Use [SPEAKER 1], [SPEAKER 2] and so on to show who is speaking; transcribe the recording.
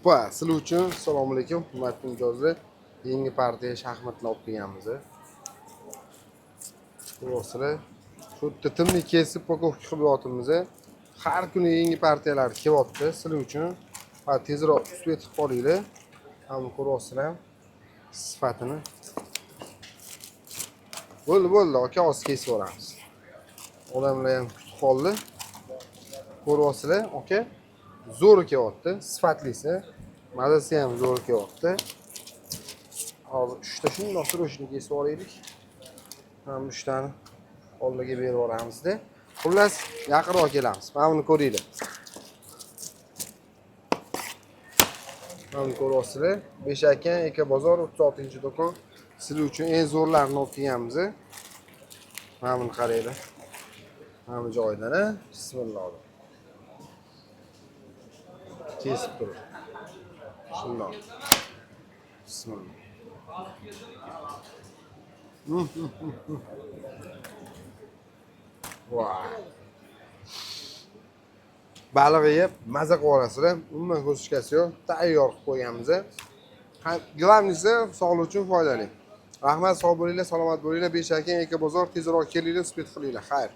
[SPEAKER 1] Oppa, sizlar uchun assalomu alaykum, hurmatli mijozlar. Yangi partiya shaxmatni olib kelganmiz. Ko'rasizlar, shu titimni kesib pakovka qilib yotibmiz. Har kuni yangi partiyalar kelyapti sizlar uchun. Va tezroq ustiga tiqib olinglar. Hamma ko'rasizlar sifatini. Bo'ldi, aka, hozir kesib yuboramiz. Odamlar ham kutib qoldi. Ko'rasizlar, aka. Zo'r kelyapti, sifatlisi. Mazasi ham zo'r kelyapti. Hozir 3 ta shundoq turishni kesib olaylik. Ham 3 tani oldiga berib yuboramizda. Xullas, yaqinroq kelamiz. Mana buni ko'ringlar. Mana ko'ryapsizlar. Beshakan Ekobozor 36-do'kon. Sizlar uchun eng zo'rlarini olib kelganmiz. Mana buni qaranglar. Mana bu joydan, bismillah. Kesib turib. Shundoq. Bismillah. Vay. Baliq yeb, maza qilib olasizlar. Umuman ko'rishkasi yo'q. Tayyor qilib qo'yganmiz. Glavnisi sog'liq uchun foydali. Rahmat, sog' bo'linglar, salomat bo'linglar. Beshakan Ekobozor, tezroq kelinglar, spet qilinglar. Xayr.